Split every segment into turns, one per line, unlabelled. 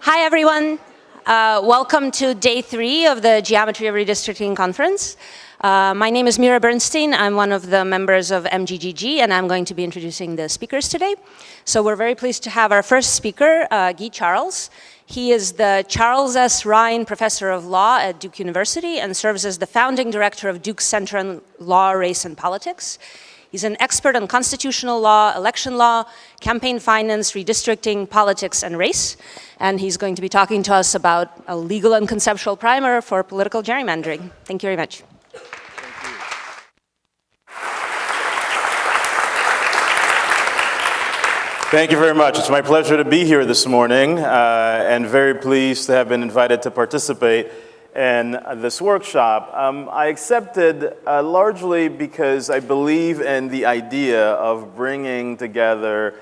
Hi, everyone. Welcome to day 3 of the Geometry of Redistricting Conference. My name is Mira Bernstein. I'm one of the members of MGGG, and I'm going to be introducing the speakers today. So we're very pleased to have our first speaker, Guy Charles. He is the Charles S. Rhine Professor of Law at Duke University and serves as the founding director of Duke's Center on Law, Race, and Politics. He's an expert on constitutional law, election law, campaign finance, redistricting, politics, and race. And he's going to be talking to us about a legal and conceptual primer for political gerrymandering. Thank you very much.
Thank you very much. It's my pleasure to be here this morning and very pleased to have been invited to participate in this workshop. I accepted largely because I believe in the idea of bringing together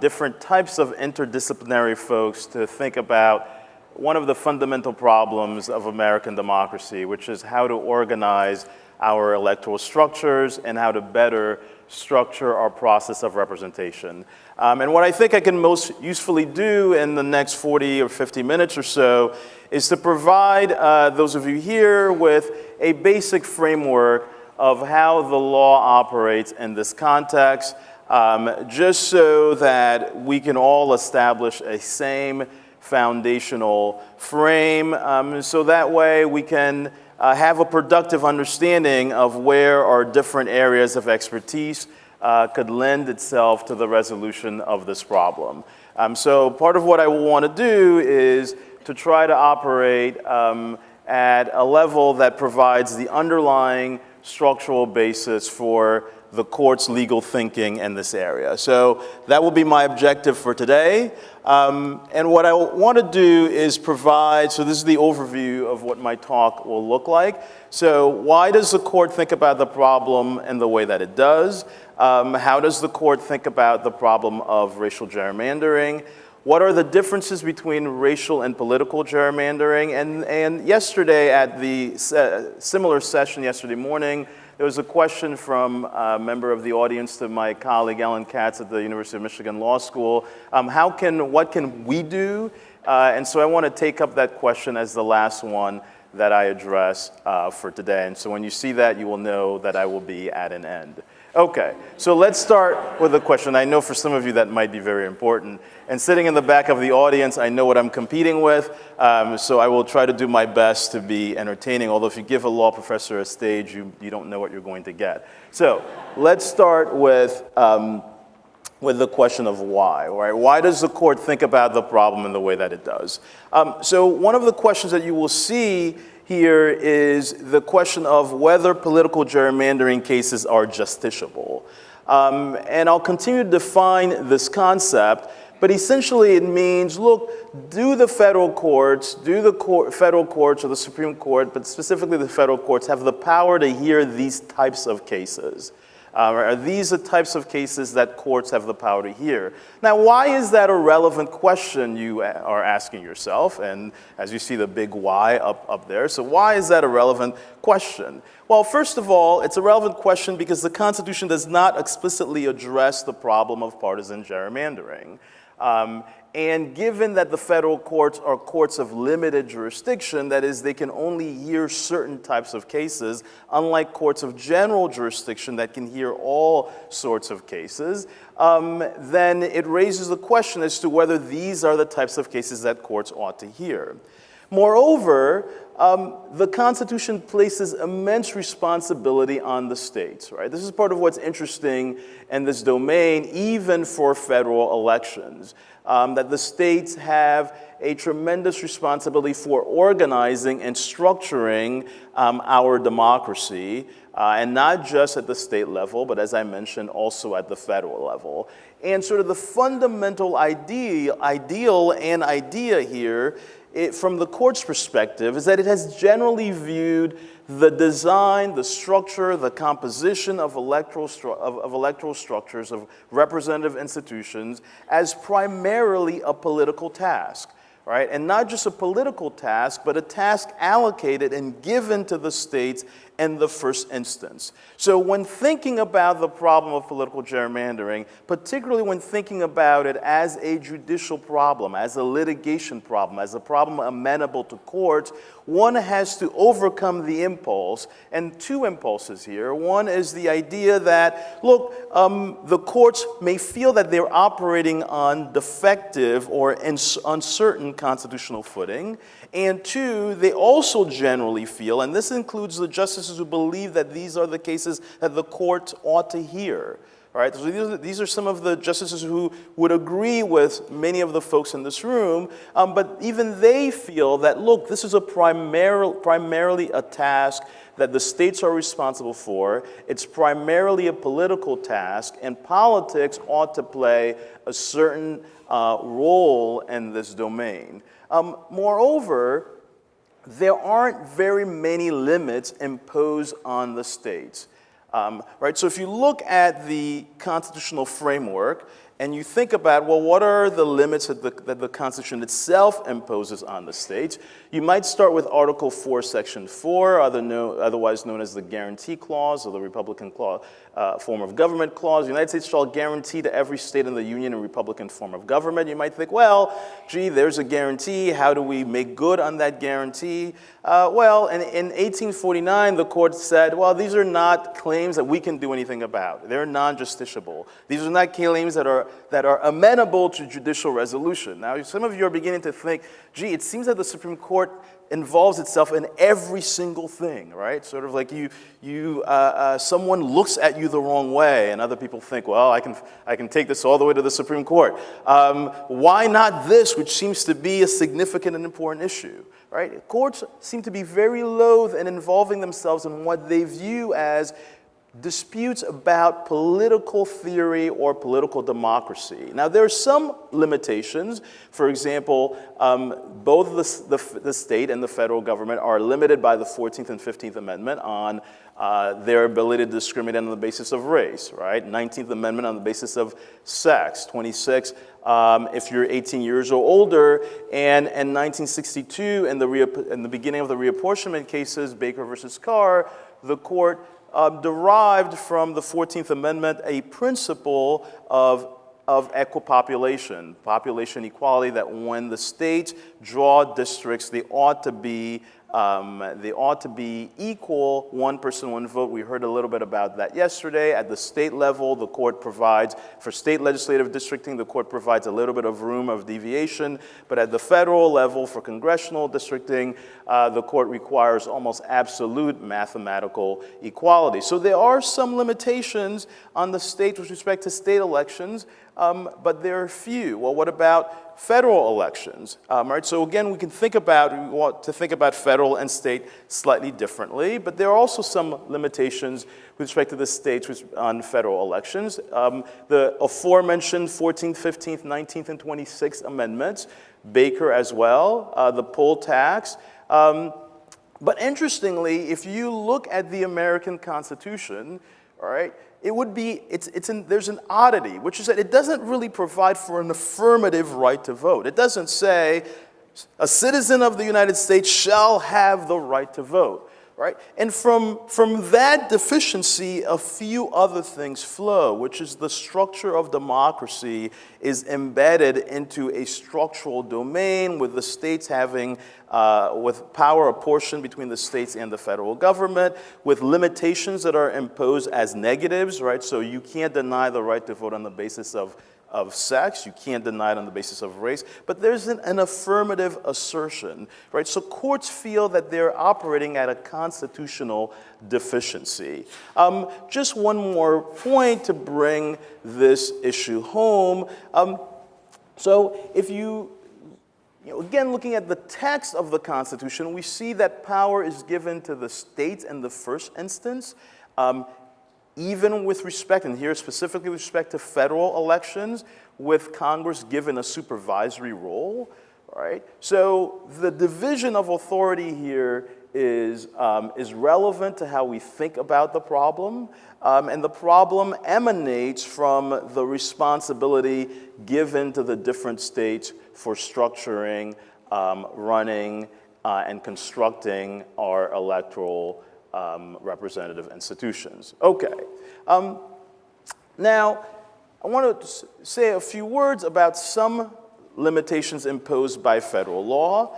different types of interdisciplinary folks to think about one of the fundamental problems of American democracy, which is how to organize our electoral structures and how to better structure our process of representation. And what I think I can most usefully do in the next 40 or 50 minutes or so is to provide those of you here with a basic framework of how the law operates in this context, just so that we can all establish a same foundational frame, so that way we can have a productive understanding of where our different areas of expertise could lend itself to the resolution of this problem. So part of what I will want to do is to try to operate at a level that provides the underlying structural basis for the court's legal thinking in this area. So that will be my objective for today. And what I want to do is provide, so this is the overview of what my talk will look like. So why does the court think about the problem in the way that it does? How does the court think about the problem of racial gerrymandering? What are the differences between racial and political gerrymandering? And yesterday at the similar session yesterday morning, there was a question from a member of the audience to my colleague Alan Katz at the University of Michigan Law School. What can we do? And so I want to take up that question as the last one that I address for today. And so when you see that, you will know that I will be at an end. Okay, so let's start with a question. I know for some of you that might be very important. And sitting in the back of the audience, I know what I'm competing with, so I will try to do my best to be entertaining, although if you give a law professor a stage, you don't know what you're going to get. So let's start with the question of why, right? Why does the court think about the problem in the way that it does? So one of the questions that you will see here is the question of whether political gerrymandering cases are justiciable. And I'll continue to define this concept, but essentially it means, look, do the federal courts, federal courts or the Supreme Court, but specifically the federal courts, have the power to hear these types of cases? Are these the types of cases that courts have the power to hear? Now, why is that a relevant question, you are asking yourself? And as you see the big why up there, so why is that a relevant question? Well, first of all, it's a relevant question because the Constitution does not explicitly address the problem of partisan gerrymandering. And given that the federal courts are courts of limited jurisdiction, that is, they can only hear certain types of cases, unlike courts of general jurisdiction that can hear all sorts of cases, then it raises the question as to whether these are the types of cases that courts ought to hear. Moreover, the Constitution places immense responsibility on the states, right? This is part of what's interesting in this domain, even for federal elections, that the states have a tremendous responsibility for organizing and structuring our democracy, and not just at the state level, but as I mentioned, also at the federal level. And sort of the fundamental ideal here from the court's perspective is that it has generally viewed the design, the structure, the composition of electoral structures, of representative institutions as primarily a political task, right? And not just a political task, but a task allocated and given to the states and the first instance. So when thinking about the problem of political gerrymandering, particularly when thinking about it as a judicial problem, as a litigation problem, as a problem amenable to courts, one has to overcome the impulse, and two impulses here. One is the idea that, look, the courts may feel that they're operating on defective or uncertain constitutional footing, and two, they also generally feel, and this includes the justices who believe that these are the cases that the court ought to hear. All right, so these are some of the justices who would agree with many of the folks in this room, but even they feel that, look, this is primarily a task that the states are responsible for. It's primarily a political task, and politics ought to play a certain role in this domain. Moreover, there aren't very many limits imposed on the states. Right? So if you look at the constitutional framework and you think about, well, what are the limits that the Constitution itself imposes on the states, you might start with Article 4, Section 4, otherwise known as the Guarantee Clause or the Republican clause, form of government clause. The United States shall guarantee to every state in the Union a Republican form of government. You might think, well, gee, there's a guarantee. How do we make good on that guarantee? Well, in 1849, the court said, well, these are not claims that we can do anything about. They're non-justiciable. These are not claims that are amenable to judicial resolution. Now, some of you are beginning to think, gee, it seems that the Supreme Court involves itself in every single thing, right? Sort of like someone looks at you the wrong way, and other people think, well, I can take this all the way to the Supreme Court. Why not this, which seems to be a significant and important issue, right? Courts seem to be very loath in involving themselves in what they view as disputes about political theory or political democracy. Now, there are some limitations. For example, both the state and the federal government are limited by the 14th and 15th Amendment on their ability to discriminate on the basis of race, right? 19th Amendment on the basis of sex. 26, if you're 18 years or older. And in 1962, in the beginning of the reapportionment cases, Baker versus Carr, the court derived from the 14th Amendment a principle of equipopulation, population equality, that when the states draw districts, they ought to be equal, one person, one vote. We heard a little bit about that yesterday. At the state level, the court provides, for state legislative districting, the court provides a little bit of room of deviation. But at the federal level, for congressional districting, the court requires almost absolute mathematical equality. So there are some limitations on the state with respect to state elections, but there are few. Well, what about federal elections? Right? So again, we want to think about federal and state slightly differently, but there are also some limitations with respect to the states on federal elections. The aforementioned 14th, 15th, 19th, and 26th Amendments, Baker as well, the poll tax. But interestingly, if you look at the American Constitution, all right, there's an oddity, which is that it doesn't really provide for an affirmative right to vote. It doesn't say a citizen of the United States shall have the right to vote, right? And from that deficiency, a few other things flow, which is the structure of democracy is embedded into a structural domain with the states having with power apportioned between the states and the federal government, with limitations that are imposed as negatives, right? So you can't deny the right to vote on the basis of sex, you can't deny it on the basis of race, but there's an affirmative assertion, right? So courts feel that they're operating at a constitutional deficiency. Just one more point to bring this issue home. So if again, looking at the text of the Constitution, we see that power is given to the states in the first instance, even with respect, and here specifically with respect to federal elections, with Congress given a supervisory role, right? So the division of authority here is relevant to how we think about the problem, and the problem emanates from the responsibility given to the different states for structuring, running, and constructing our electoral representative institutions. Okay. Now, I want to say a few words about some limitations imposed by federal law.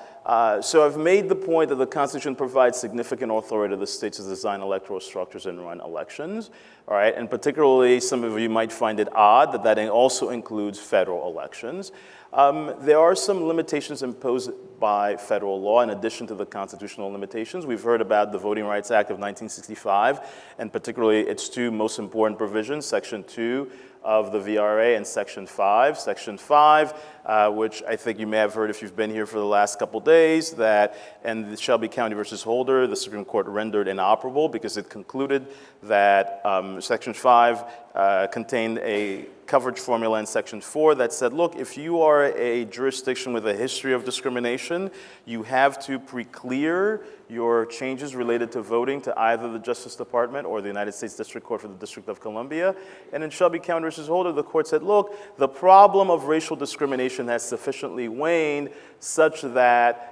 So I've made the point that the Constitution provides significant authority to the states to design electoral structures and run elections, all right? And particularly, some of you might find it odd that that also includes federal elections. There are some limitations imposed by federal law in addition to the constitutional limitations. We've heard about the Voting Rights Act of 1965, and particularly its two most important provisions, Section 2 of the VRA and Section 5. Section 5, which I think you may have heard if you've been here for the last couple days, that in the Shelby County versus Holder, the Supreme Court rendered inoperable because it concluded that Section 5 contained a coverage formula in Section 4 that said, look, if you are a jurisdiction with a history of discrimination, you have to pre-clear your changes related to voting to either the Justice Department or the United States District Court for the District of Columbia. And in Shelby County versus Holder, the court said, look, the problem of racial discrimination has sufficiently waned such that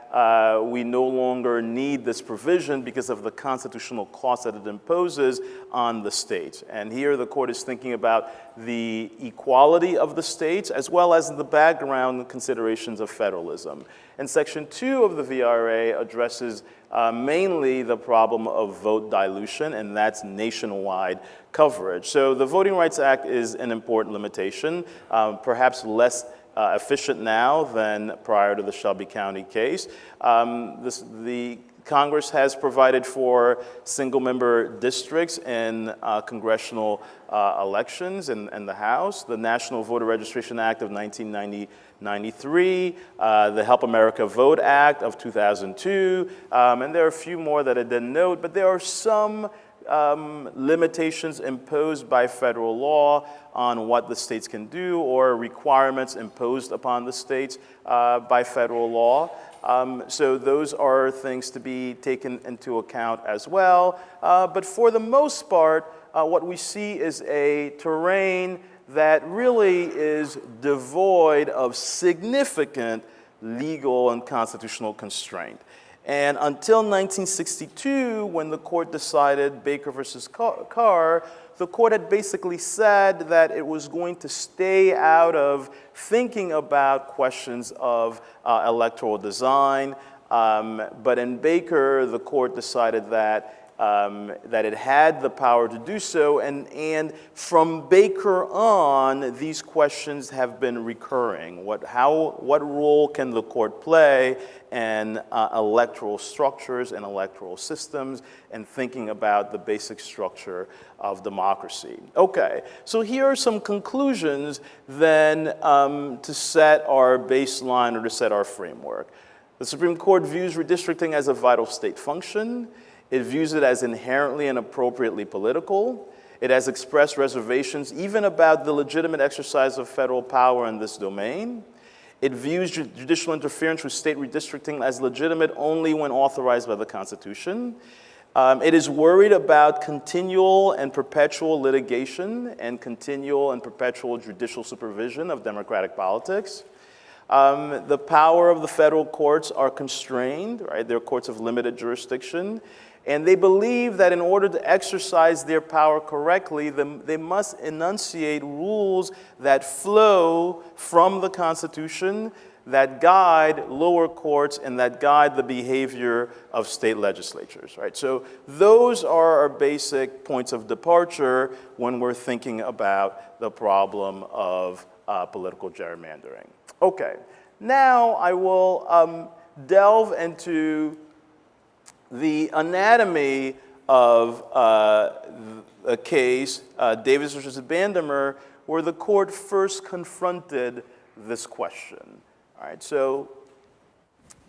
we no longer need this provision because of the constitutional cost that it imposes on the states. And here the court is thinking about the equality of the states as well as the background considerations of federalism. And Section 2 of the VRA addresses mainly the problem of vote dilution, and that's nationwide coverage. So the Voting Rights Act is an important limitation, perhaps less efficient now than prior to the Shelby County case. The Congress has provided for single-member districts in congressional elections in the House. The National Voter Registration Act of 1993, the Help America Vote Act of 2002, and there are a few more that I didn't note, but there are some limitations imposed by federal law on what the states can do or requirements imposed upon the states by federal law. So those are things to be taken into account as well. But for the most part, what we see is a terrain that really is devoid of significant legal and constitutional constraint. And until 1962, when the court decided Baker versus Carr, the court had basically said that it was going to stay out of thinking about questions of electoral design. But in Baker, the court decided that it had the power to do so, and from Baker on, these questions have been recurring. What role can the court play in electoral structures and electoral systems, and thinking about the basic structure of democracy? Okay, so here are some conclusions then to set our baseline or to set our framework. The Supreme Court views redistricting as a vital state function. It views it as inherently and appropriately political. It has expressed reservations even about the legitimate exercise of federal power in this domain. It views judicial interference with state redistricting as legitimate only when authorized by the Constitution. It is worried about continual and perpetual litigation and continual and perpetual judicial supervision of democratic politics. The power of the federal courts are constrained, right? They're courts of limited jurisdiction. And they believe that in order to exercise their power correctly, they must enunciate rules that flow from the Constitution, that guide lower courts, and that guide the behavior of state legislatures, right? So those are our basic points of departure when we're thinking about the problem of political gerrymandering. Okay, now I will delve into the anatomy of a case, Davis versus Bandemer, where the court first confronted this question. All right, so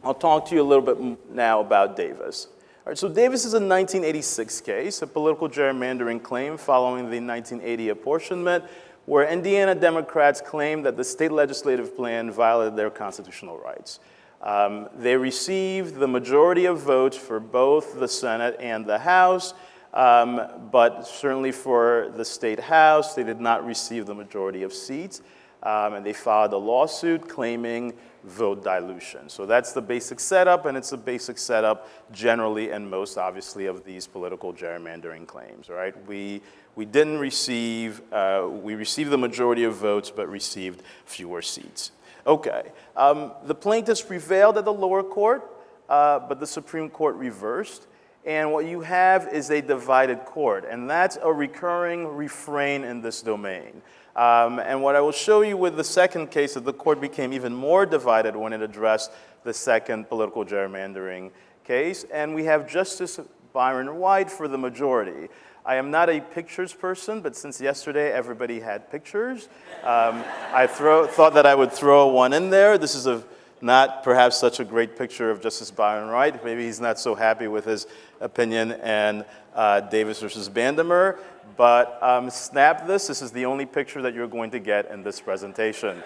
I'll talk to you a little bit now about Davis. All right, so Davis is a 1986 case, a political gerrymandering claim following the 1980 apportionment, where Indiana Democrats claimed that the state legislative plan violated their constitutional rights. They received the majority of votes for both the Senate and the House, but certainly for the state House, they did not receive the majority of seats. And they filed a lawsuit claiming vote dilution. So that's the basic setup, and it's the basic setup generally and most obviously of these political gerrymandering claims, right? We didn't receive, we received the majority of votes, but received fewer seats. Okay, the plaintiffs prevailed at the lower court, but the Supreme Court reversed. And what you have is a divided court, and that's a recurring refrain in this domain. And what I will show you with the second case is the court became even more divided when it addressed the second political gerrymandering case. And we have Justice Byron White for the majority. I am not a pictures person, but since yesterday everybody had pictures, I thought that I would throw one in there. This is not perhaps such a great picture of Justice Byron White. Maybe he's not so happy with his opinion and Davis versus Bandemer. But snap this. This is the only picture that you're going to get in this presentation.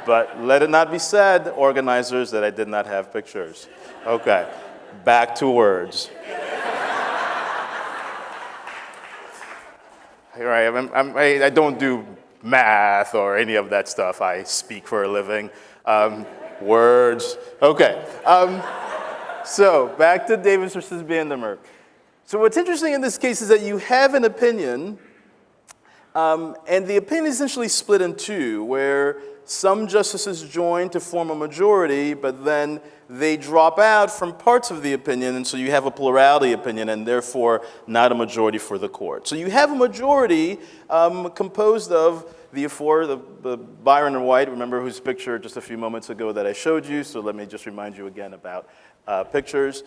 But let it not be said, organizers, that I did not have pictures. Okay, back to words. Here I am. I don't do math or any of that stuff. I speak for a living. Words. Okay. So back to Davis versus Bandemer. So what's interesting in this case is that you have an opinion, and the opinion is essentially split in two, where some justices join to form a majority, but then they drop out from parts of the opinion, and so you have a plurality opinion, and therefore not a majority for the court. So you have a majority composed of the Byron and White, remember whose picture just a few moments ago that I showed you, so let me just remind you again about pictures.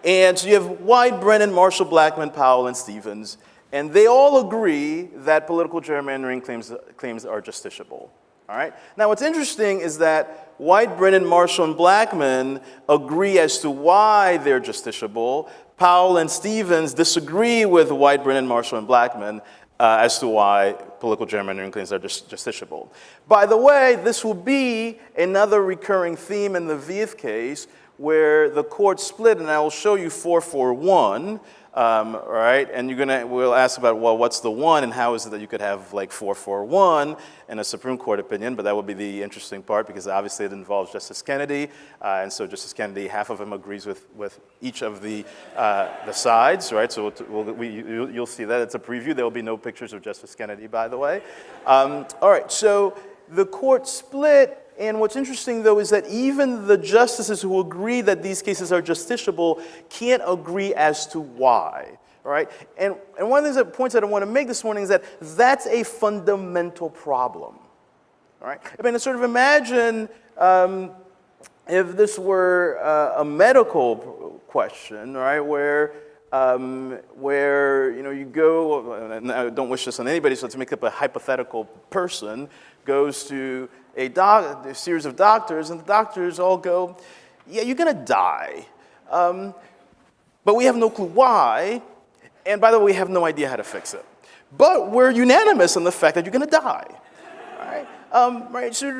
And so you have White, Brennan, Marshall, Blackmun, Powell, and Stevens, and they all agree that political gerrymandering claims are justiciable. All right? Now what's interesting is that White, Brennan, Marshall, and Blackmun agree as to why they're justiciable. Powell and Stevens disagree with White, Brennan, Marshall, and Blackmun as to why political gerrymandering claims are justiciable. By the way, this will be another recurring theme in the Vieth case where the court split, and I will show you 4-4-1, right? And we'll ask about, well, what's the one, and how is it that you could have like 4-4-1 in a Supreme Court opinion? But that would be the interesting part, because obviously it involves Justice Kennedy, and so Justice Kennedy, half of him agrees with each of the sides, right? So you'll see that. It's a preview. There will be no pictures of Justice Kennedy, by the way. All right, so the court split. And what's interesting, though, is that even the justices who agree that these cases are justiciable can't agree as to why, right? And one of the points that I want to make this morning is that that's a fundamental problem, all right? I mean, sort of imagine if this were a medical question, right, where you go, and I don't wish this on anybody, so let's make up a hypothetical person, goes to a series of doctors, and the doctors all go, yeah, you're going to die. But we have no clue why, and by the way, we have no idea how to fix it. But we're unanimous on the fact that you're going to die. Right? So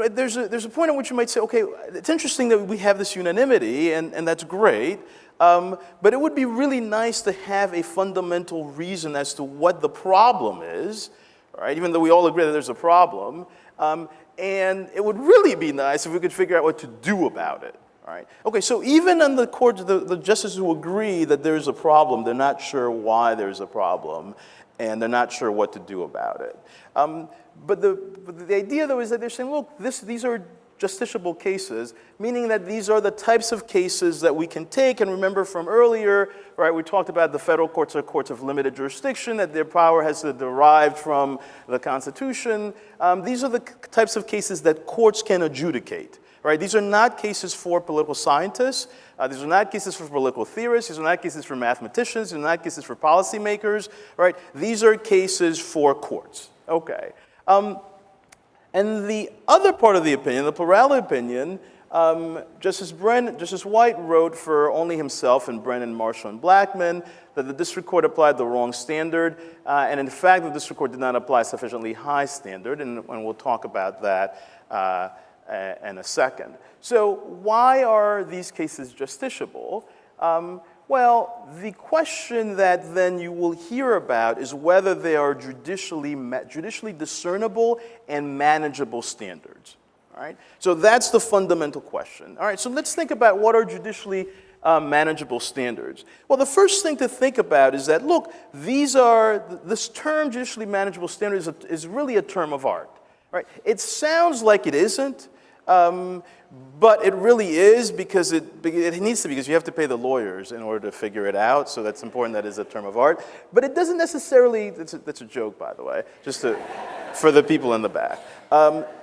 there's a point at which you might say, okay, it's interesting that we have this unanimity, and that's great, but it would be really nice to have a fundamental reason as to what the problem is, right? Even though we all agree that there's a problem. And it would really be nice if we could figure out what to do about it, right? Okay, so even on the court, the justices who agree that there's a problem, they're not sure why there's a problem, and they're not sure what to do about it. But the idea, though, is that they're saying, look, these are justiciable cases, meaning that these are the types of cases that we can take. And remember from earlier, right, we talked about the federal courts are courts of limited jurisdiction, that their power has derived from the Constitution. These are the types of cases that courts can adjudicate, right? These are not cases for political scientists. These are not cases for political theorists. These are not cases for mathematicians. These are not cases for policymakers, right? These are cases for courts. Okay. And the other part of the opinion, the plurality opinion, Justice White wrote for only himself and Brennan, Marshall, and Blackmun that the district court applied the wrong standard, and in fact, the district court did not apply a sufficiently high standard, and we'll talk about that in a second. So why are these cases justiciable? Well, the question that then you will hear about is whether they are judicially discernible and manageable standards. All right? So that's the fundamental question. All right, so let's think about what are judicially manageable standards. Well, the first thing to think about is that, look, this term judicially manageable standards is really a term of art. Right? It sounds like it isn't, but it really is because it needs to be, because you have to pay the lawyers in order to figure it out, so that's important that it's a term of art. But it doesn't necessarily, that's a joke, by the way, for the people in the back.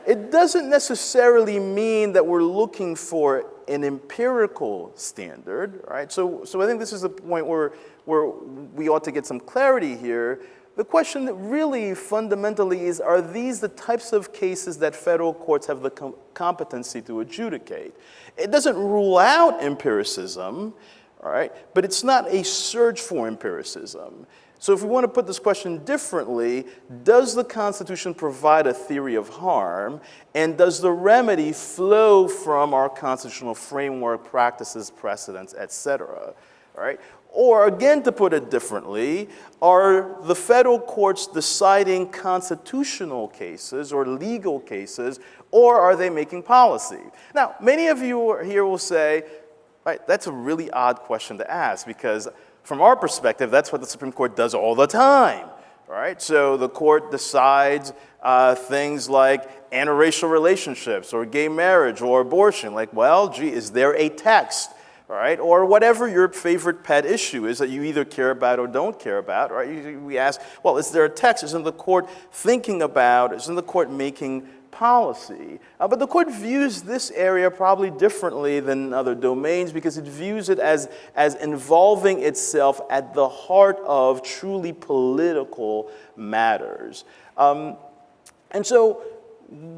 It doesn't necessarily mean that we're looking for an empirical standard, right? So I think this is the point where we ought to get some clarity here. The question that really fundamentally is, are these the types of cases that federal courts have the competency to adjudicate? It doesn't rule out empiricism, all right, but it's not a search for empiricism. So if we want to put this question differently, does the Constitution provide a theory of harm, and does the remedy flow from our constitutional framework, practices, precedents, et cetera, all right? Or again, to put it differently, are the federal courts deciding constitutional cases or legal cases, or are they making policy? Now, many of you here will say, right, that's a really odd question to ask, because from our perspective, that's what the Supreme Court does all the time, right? So the court decides things like interracial relationships or gay marriage or abortion. Like, well, gee, is there a text? Right? Or whatever your favorite pet issue is that you either care about or don't care about, right? We ask, well, is there a text? Isn't the court thinking about, isn't the court making policy? But the court views this area probably differently than other domains because it views it as involving itself at the heart of truly political matters. And so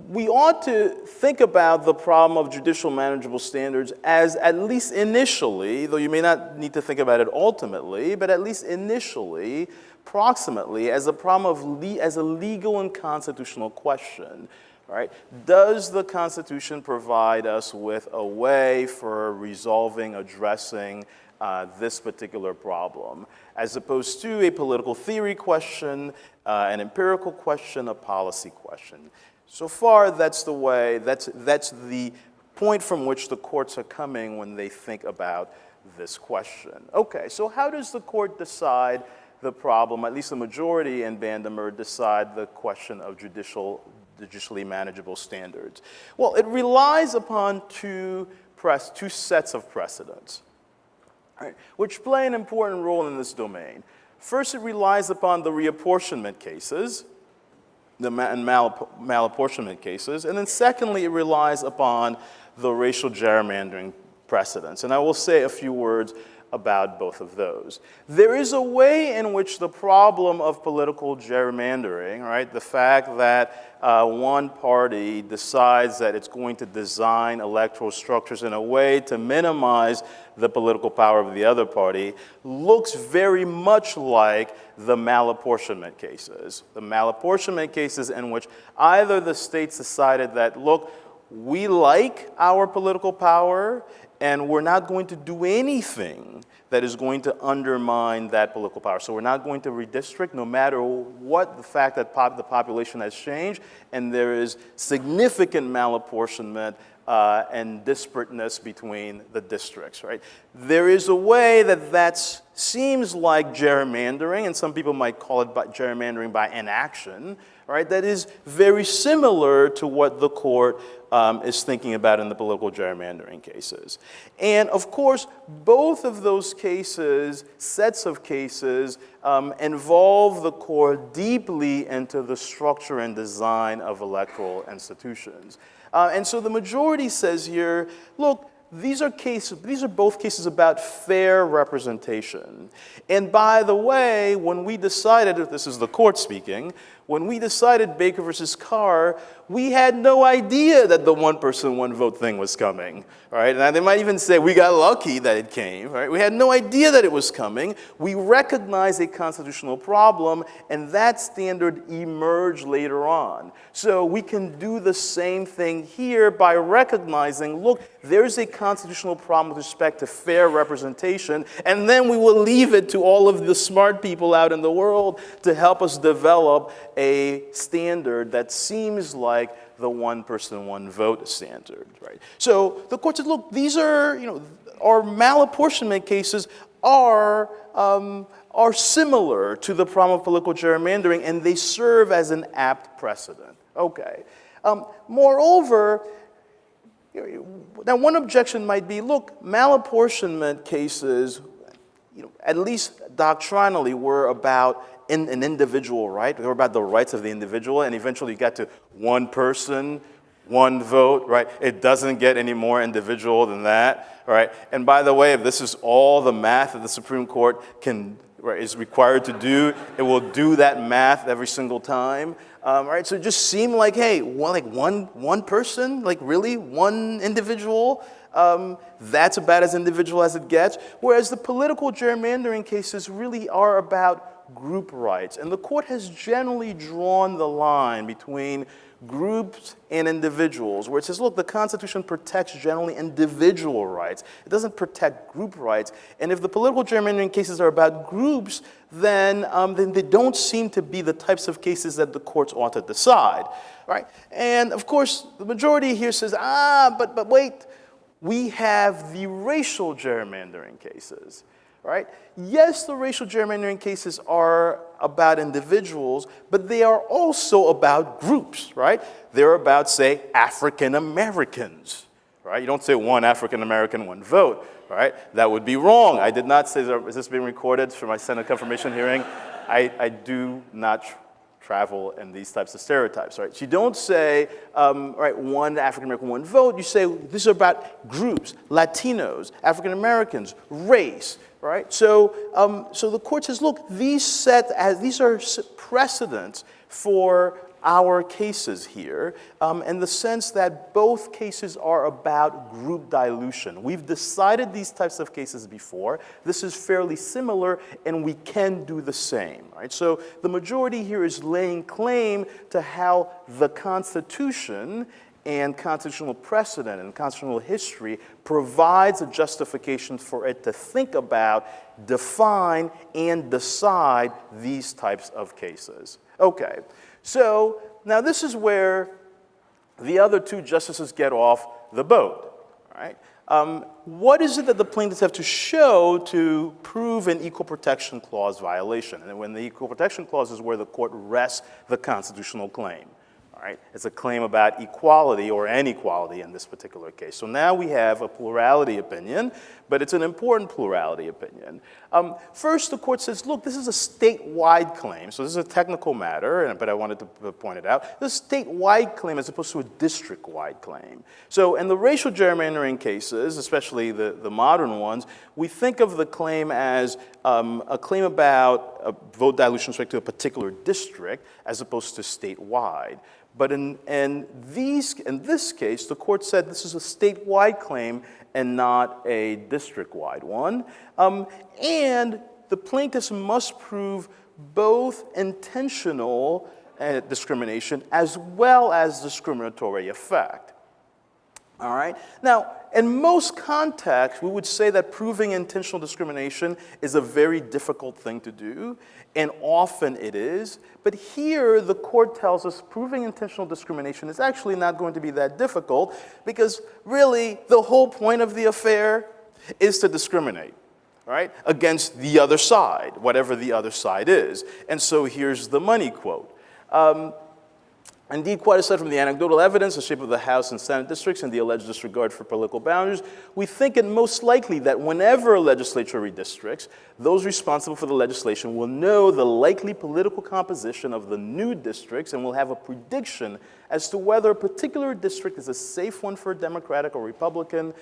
we ought to think about the problem of judicial manageable standards as, at least initially, though you may not need to think about it ultimately, but at least initially, proximately, as a problem as a legal and constitutional question. Right? Does the Constitution provide us with a way for resolving, addressing this particular problem, as opposed to a political theory question, an empirical question, a policy question? So far, that's the point from which the courts are coming when they think about this question. Okay, so how does the court decide the problem, at least the majority in Bandemer decide the question of judicially manageable standards? Well, it relies upon two sets of precedents, right, which play an important role in this domain. First, it relies upon the reapportionment cases, the malapportionment cases, and then secondly, it relies upon the racial gerrymandering precedents. And I will say a few words about both of those. There is a way in which the problem of political gerrymandering, right, the fact that one party decides that it's going to design electoral structures in a way to minimize the political power of the other party, looks very much like the malapportionment cases. The malapportionment cases in which either the states decided that, look, we like our political power, and we're not going to do anything that is going to undermine that political power. So we're not going to redistrict no matter what the fact that the population has changed, and there is significant malapportionment and disparateness between the districts, right? There is a way that seems like gerrymandering, and some people might call it gerrymandering by inaction, right? That is very similar to what the court is thinking about in the political gerrymandering cases. And of course, both of those cases, sets of cases, involve the court deeply into the structure and design of electoral institutions. And so the majority says here, look, these are both cases about fair representation. And by the way, when we decided, this is the court speaking, when we decided Baker versus Carr, we had no idea that the one person, one vote thing was coming, right? And they might even say we got lucky that it came, right? We had no idea that it was coming. We recognized a constitutional problem, and that standard emerged later on. So we can do the same thing here by recognizing, look, there's a constitutional problem with respect to fair representation, and then we will leave it to all of the smart people out in the world to help us develop a standard that seems like the one person, one vote standard, right? So the court said, look, these are, our malapportionment cases are similar to the problem of political gerrymandering, and they serve as an apt precedent. Okay. Moreover, now one objection might be, look, malapportionment cases, at least doctrinally, were about an individual right. They were about the rights of the individual, and eventually you got to one person, one vote, right? It doesn't get any more individual than that, right? And by the way, if this is all the math that the Supreme Court is required to do, it will do that math every single time, right? So it just seemed like, hey, one person, like really one individual, that's about as individual as it gets. Whereas the political gerrymandering cases really are about group rights. And the court has generally drawn the line between groups and individuals, where it says, look, the Constitution protects generally individual rights. It doesn't protect group rights. And if the political gerrymandering cases are about groups, then they don't seem to be the types of cases that the courts ought to decide, right? And of course, the majority here says, but wait, we have the racial gerrymandering cases. Right? Yes, the racial gerrymandering cases are about individuals, but they are also about groups, right? They're about, say, African Americans, right? You don't say one African American, one vote, right? That would be wrong. I did not say, is this being recorded for my Senate confirmation hearing? I do not travel in these types of stereotypes, right? So you don't say, right, one African American, one vote. You say, this is about groups, Latinos, African Americans, race, right? So the court says, look, these are precedents for our cases here, in the sense that both cases are about group dilution. We've decided these types of cases before. This is fairly similar, and we can do the same, right? So the majority here is laying claim to how the Constitution and constitutional precedent and constitutional history provides a justification for it to think about, define, and decide these types of cases. Okay, so now this is where the other two justices get off the boat, right? What is it that the plaintiffs have to show to prove an Equal Protection Clause violation? And when the Equal Protection Clause is where the court rests the constitutional claim. Right? It's a claim about equality or inequality in this particular case. So now we have a plurality opinion, but it's an important plurality opinion. First, the court says, look, this is a statewide claim. So this is a technical matter, but I wanted to point it out. This is a statewide claim as opposed to a district-wide claim. So in the racial gerrymandering cases, especially the modern ones, we think of the claim as a claim about vote dilution with respect to a particular district as opposed to statewide. But in this case, the court said this is a statewide claim and not a district-wide one. And the plaintiffs must prove both intentional discrimination as well as discriminatory effect. All right? Now, in most contexts, we would say that proving intentional discrimination is a very difficult thing to do, and often it is. But here, the court tells us proving intentional discrimination is actually not going to be that difficult, because really, the whole point of the affair is to discriminate, right, against the other side, whatever the other side is. And so here's the money quote. Indeed, quite aside from the anecdotal evidence, the shape of the House and Senate districts, and the alleged disregard for political boundaries, we think it most likely that whenever a legislature redistricts, those responsible for the legislation will know the likely political composition of the new districts and will have a prediction as to whether a particular district is a safe one for a Democratic or Republican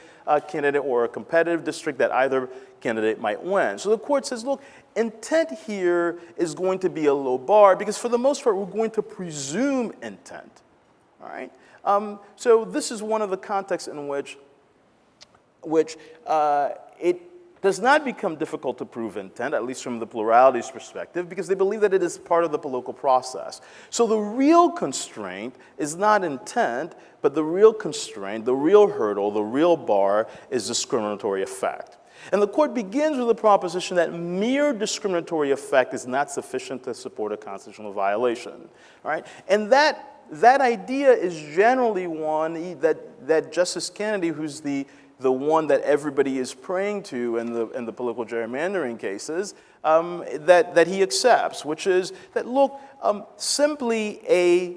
candidate, or a competitive district that either candidate might win. So the court says, look, intent here is going to be a low bar, because for the most part, we're going to presume intent, all right? So this is one of the contexts in which it does not become difficult to prove intent, at least from the plurality's perspective, because they believe that it is part of the political process. So the real constraint is not intent, but the real constraint, the real hurdle, the real bar is discriminatory effect. And the court begins with the proposition that mere discriminatory effect is not sufficient to support a constitutional violation, right? And that that idea is generally one that Justice Kennedy, who's the one that everybody is praying to in the political gerrymandering cases, that he accepts, which is that, look, simply a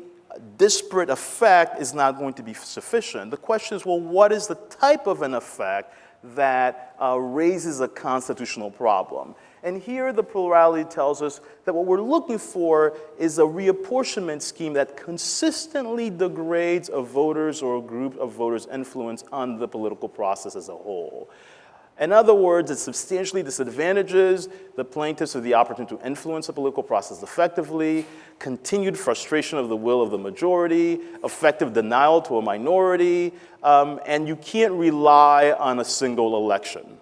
disparate effect is not going to be sufficient. The question is, well, what is the type of an effect that raises a constitutional problem? And here the plurality tells us that what we're looking for is a reapportionment scheme that consistently degrades a voter's or a group of voters' influence on the political process as a whole. In other words, it substantially disadvantages the plaintiffs of the opportunity to influence the political process effectively, continued frustration of the will of the majority, effective denial to a minority, and you can't rely on a single election,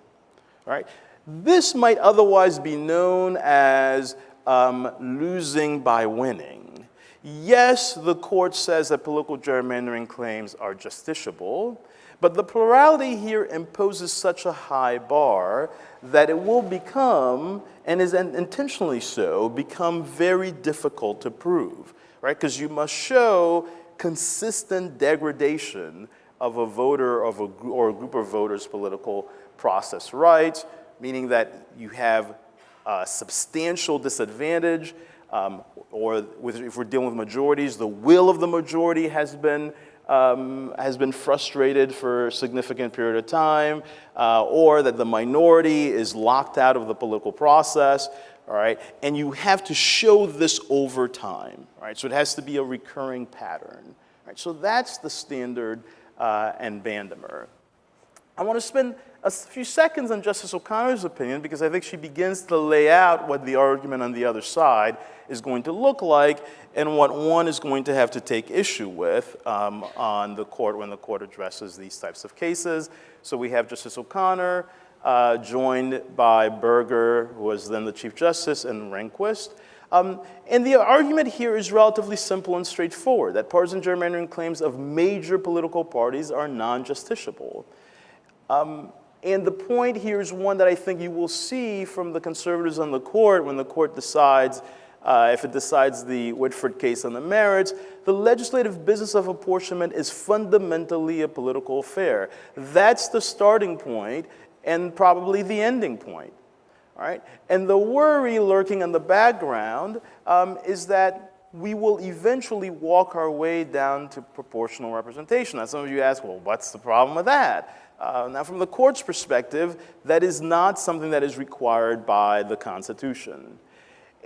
right? This might otherwise be known as losing by winning. Yes, the court says that political gerrymandering claims are justiciable, but the plurality here imposes such a high bar that it will become, and is intentionally so, become very difficult to prove, right? Because you must show consistent degradation of a voter or a group of voters' political process rights, meaning that you have a substantial disadvantage, or if we're dealing with majorities, the will of the majority has been frustrated for a significant period of time, or that the minority is locked out of the political process, all right? And you have to show this over time, right? So it has to be a recurring pattern, right? So that's the standard and Bandemer. I want to spend a few seconds on Justice O'Connor's opinion because I think she begins to lay out what the argument on the other side is going to look like and what one is going to have to take issue with on the court when the court addresses these types of cases. So we have Justice O'Connor joined by Berger, who was then the Chief Justice, and Rehnquist. And the argument here is relatively simple and straightforward, that partisan gerrymandering claims of major political parties are non-justiciable. And the point here is one that I think you will see from the conservatives on the court when the court decides, if it decides the Whitford case on the merits, the legislative business of apportionment is fundamentally a political affair. That's the starting point and probably the ending point, all right? And the worry lurking in the background is that we will eventually walk our way down to proportional representation. Now, some of you ask, well, what's the problem with that? Now, from the court's perspective, that is not something that is required by the Constitution.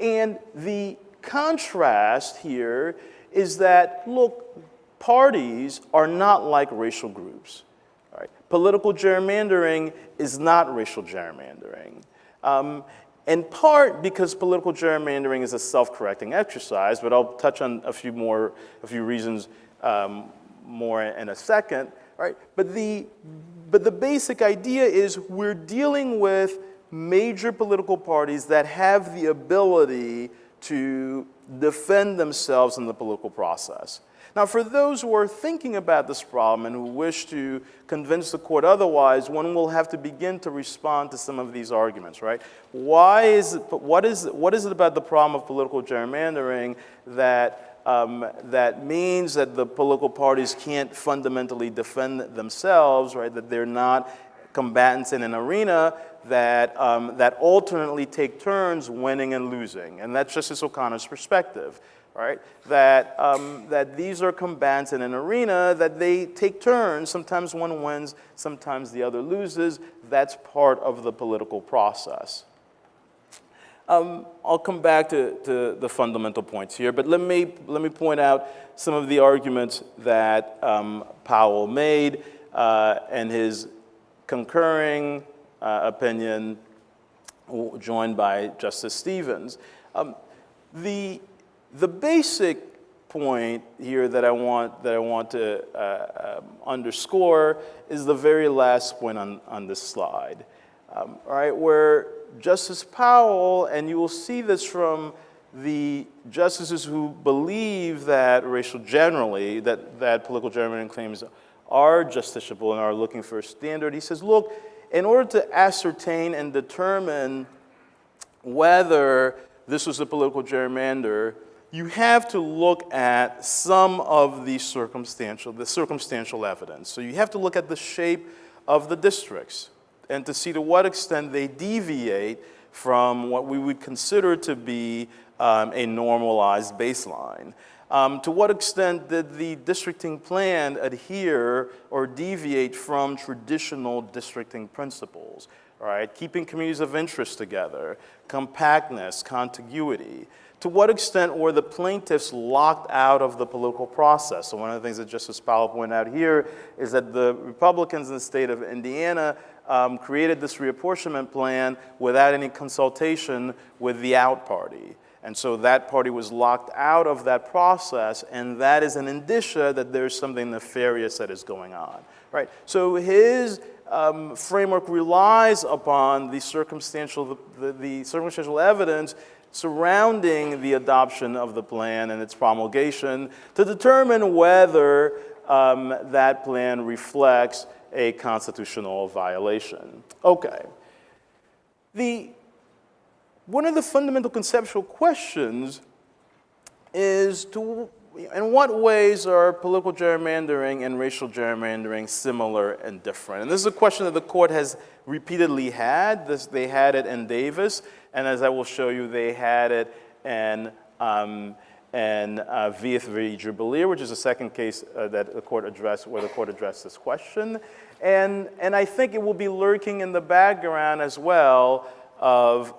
And the contrast here is that, look, parties are not like racial groups. All right? Political gerrymandering is not racial gerrymandering. In part because political gerrymandering is a self-correcting exercise, but I'll touch on a few reasons more in a second. Right? But the basic idea is we're dealing with major political parties that have the ability to defend themselves in the political process. Now, for those who are thinking about this problem and who wish to convince the court otherwise, one will have to begin to respond to some of these arguments, right? What is it about the problem of political gerrymandering that means that the political parties can't fundamentally defend themselves, right? That they're not combatants in an arena that alternately take turns winning and losing. And that's Justice O'Connor's perspective, right? That these are combatants in an arena that they take turns. Sometimes one wins, sometimes the other loses. That's part of the political process. I'll come back to the fundamental points here, but let me point out some of the arguments that Powell made in his concurring opinion, joined by Justice Stevens. The basic point here that I want to underscore is the very last point on this slide, all right, where Justice Powell, and you will see this from the justices who believe that generally, that political gerrymandering claims are justiciable and are looking for a standard. He says, look, in order to ascertain and determine whether this was a political gerrymander, you have to look at some of the circumstantial evidence. So you have to look at the shape of the districts and to see to what extent they deviate from what we would consider to be a normalized baseline. To what extent did the districting plan adhere or deviate from traditional districting principles? All right, keeping communities of interest together, compactness, contiguity. To what extent were the plaintiffs locked out of the political process? So one of the things that Justice Powell pointed out here is that the Republicans in the state of Indiana created this reapportionment plan without any consultation with the out party. And so that party was locked out of that process, and that is an indicia that there's something nefarious that is going on, right? So his framework relies upon the circumstantial evidence surrounding the adoption of the plan and its promulgation to determine whether that plan reflects a constitutional violation. Okay. One of the fundamental conceptual questions is in what ways are political gerrymandering and racial gerrymandering similar and different? And this is a question that the court has repeatedly had. They had it in Davis, and as I will show you, they had it in Whitford v. Judicially, which is the second case that the court addressed, where the court addressed this question. And I think it will be lurking in the background as well of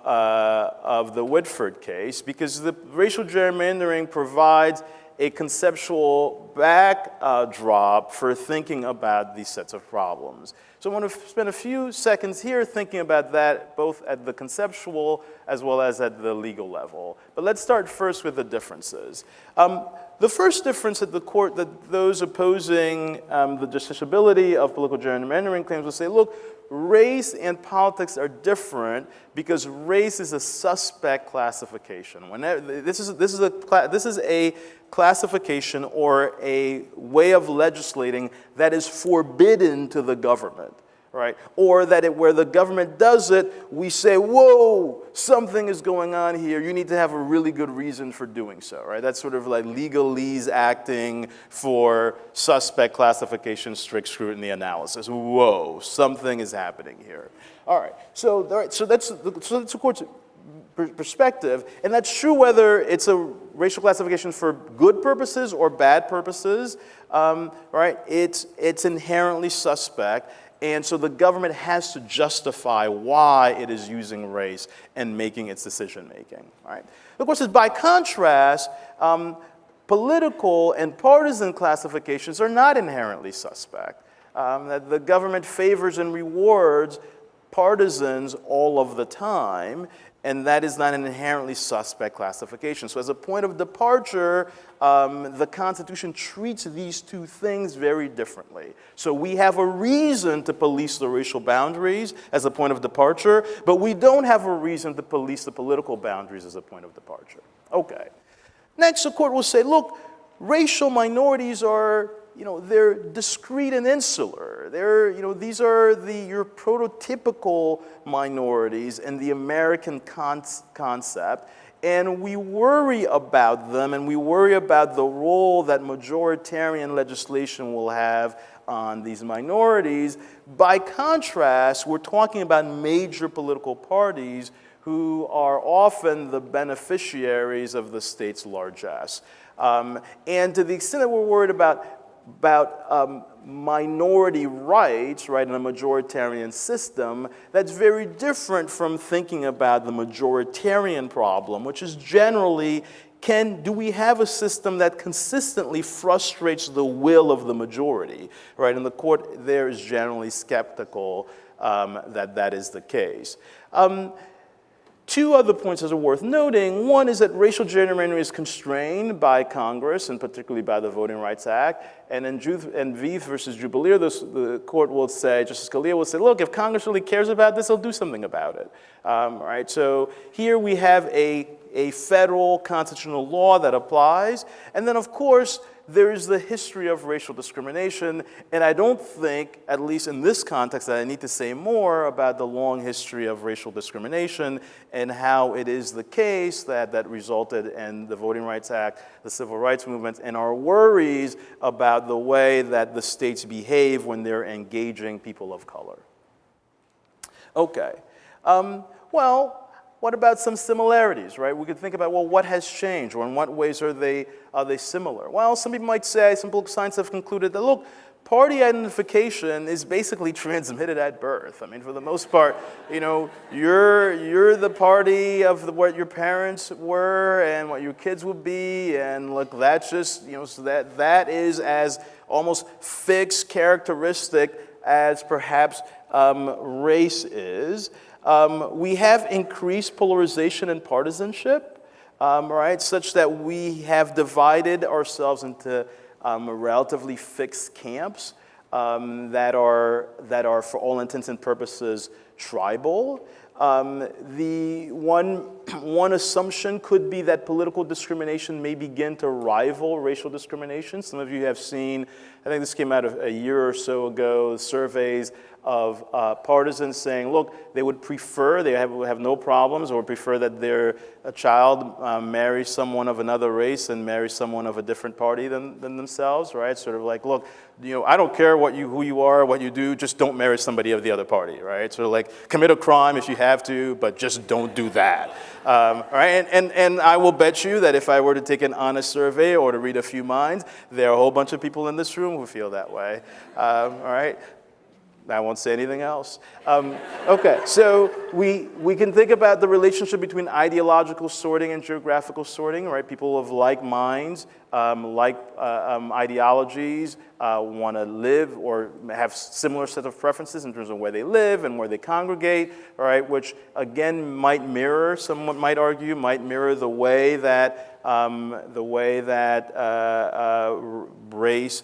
the Whitford case, because the racial gerrymandering provides a conceptual backdrop for thinking about these sets of problems. So I want to spend a few seconds here thinking about that, both at the conceptual as well as at the legal level. But let's start first with the differences. The first difference that those opposing the justiciability of political gerrymandering claims will say, look, race and politics are different because race is a suspect classification. This is a classification or a way of legislating that is forbidden to the government, right? Or that where the government does it, we say, whoa, something is going on here. You need to have a really good reason for doing so, right? That's sort of like legalese acting for suspect classification, strict scrutiny analysis. Whoa, something is happening here. All right, so that's the court's perspective, and that's true whether it's a racial classification for good purposes or bad purposes, right? It's inherently suspect, and so the government has to justify why it is using race and making its decision-making, right? Of course, by contrast, political and partisan classifications are not inherently suspect. That the government favors and rewards partisans all of the time, and that is not an inherently suspect classification. So as a point of departure, the Constitution treats these two things very differently. So we have a reason to police the racial boundaries as a point of departure, but we don't have a reason to police the political boundaries as a point of departure. Okay. Next, the court will say, look, racial minorities are, they're discrete and insular. These are your prototypical minorities in the American concept, and we worry about them, and we worry about the role that majoritarian legislation will have on these minorities. By contrast, we're talking about major political parties who are often the beneficiaries of the state's largesse. And to the extent that we're worried about minority rights, right, in a majoritarian system, that's very different from thinking about the majoritarian problem, which is generally, do we have a system that consistently frustrates the will of the majority, right? And the court there is generally skeptical that is the case. Two other points that are worth noting. One is that racial gerrymandering is constrained by Congress, and particularly by the Voting Rights Act. And in Whitford versus Judicially, the court will say, Justice Scalia will say, look, if Congress really cares about this, they'll do something about it. Right? So here we have a federal constitutional law that applies. And then, of course, there is the history of racial discrimination, and I don't think, at least in this context, that I need to say more about the long history of racial discrimination and how it is the case that resulted in the Voting Rights Act, the Civil Rights Movement, and our worries about the way that the states behave when they're engaging people of color. Okay. Well, what about some similarities, right? We could think about, well, what has changed, or in what ways are they similar? Well, some people might say, some political scientists have concluded that, look, party identification is basically transmitted at birth. I mean, for the most part, you know, you're the party of what your parents were and what your kids would be, and look, that's just, you know, so that is as almost fixed characteristic as perhaps race is. We have increased polarization and partisanship, right, such that we have divided ourselves into relatively fixed camps that are, for all intents and purposes, tribal. The one assumption could be that political discrimination may begin to rival racial discrimination. Some of you have seen, I think this came out a year or so ago, surveys of partisans saying, look, they would prefer, they have no problems, or prefer that their child marry someone of another race and marry someone of a different party than themselves, right? Sort of like, look, you know, I don't care who you are, what you do, just don't marry somebody of the other party, right? Sort of like, commit a crime if you have to, but just don't do that. All right, and I will bet you that if I were to take an honest survey or to read a few minds, there are a whole bunch of people in this room who feel that way. All right. I won't say anything else. Okay, so we can think about the relationship between ideological sorting and geographical sorting, right? People of like minds, like ideologies, want to live or have similar set of preferences in terms of where they live and where they congregate, all right? Which again might mirror, someone might argue, might mirror the way that race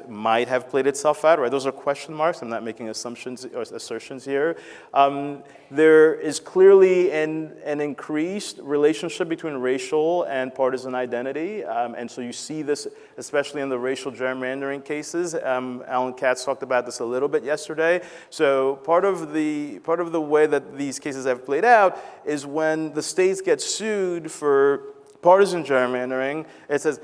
might have played itself out, right? Those are question marks. I'm not making assumptions or assertions here. There is clearly an increased relationship between racial and partisan identity, and so you see this especially in the racial gerrymandering cases. Alan Katz talked about this a little bit yesterday. So part of the way that these cases have played out is when the states get sued for partisan gerrymandering, it says,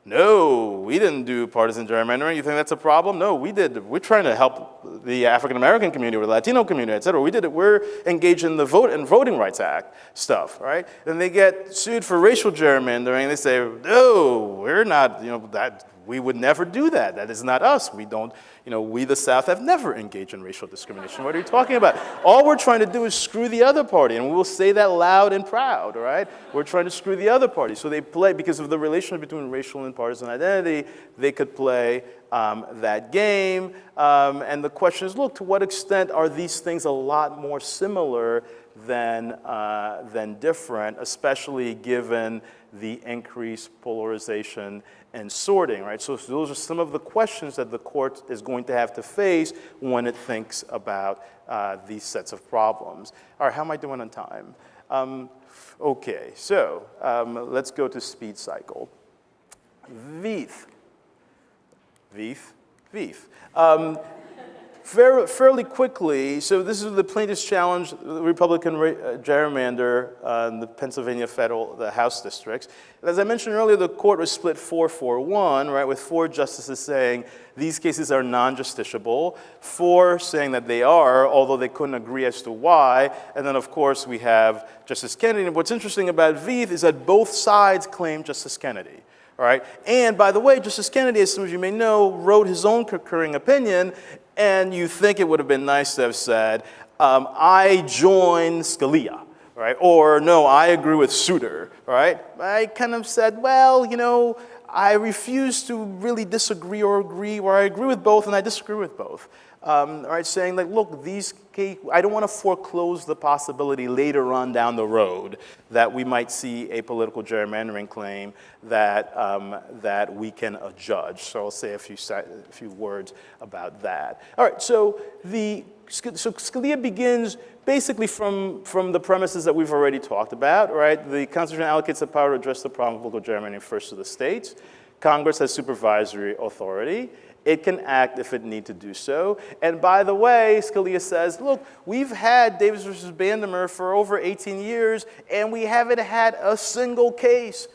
no, we didn't do partisan gerrymandering. You think that's a problem? No, we did. We're trying to help the African-American community or the Latino community, et cetera. We did it. We're engaged in the Voting Rights Act stuff, right? Then they get sued for racial gerrymandering. They say, no, we're not, you know, that we would never do that. That is not us. We don't, you know, we the South have never engaged in racial discrimination. What are you talking about? All we're trying to do is screw the other party, and we will say that loud and proud, all right? We're trying to screw the other party. So they play, because of the relationship between racial and partisan identity, they could play that game. And the question is, look, to what extent are these things a lot more similar than different, especially given the increased polarization and sorting, right? So those are some of the questions that the court is going to have to face when it thinks about these sets of problems. All right, how am I doing on time? Okay, so let's go to speed cycle. Veith. Fairly quickly, so this is the plaintiff's challenge, the Republican gerrymander in the Pennsylvania the House districts. As I mentioned earlier, the court was split 4-4-1, right, with 4 justices saying these cases are non-justiciable, 4 saying that they are, although they couldn't agree as to why, and then of course we have Justice Kennedy. And what's interesting about Veith is that both sides claim Justice Kennedy. All right, and by the way, Justice Kennedy, as some of you may know, wrote his own concurring opinion, and you think it would have been nice to have said, I join Scalia, right? Or no, I agree with Souter, right? I kind of said, well, you know, I refuse to really disagree or agree, or I agree with both and I disagree with both. Right, saying like, look, these cases, I don't want to foreclose the possibility later on down the road that we might see a political gerrymandering claim that we can adjudge. So I'll say a few words about that. All right, so Scalia begins basically from the premises that we've already talked about, right? The Constitution allocates the power to address the problem of political gerrymandering first to the states. Congress has supervisory authority. It can act if it needs to do so. And by the way, Scalia says, look, we've had Davis versus Bandemer for over 18 years, and we haven't had a single case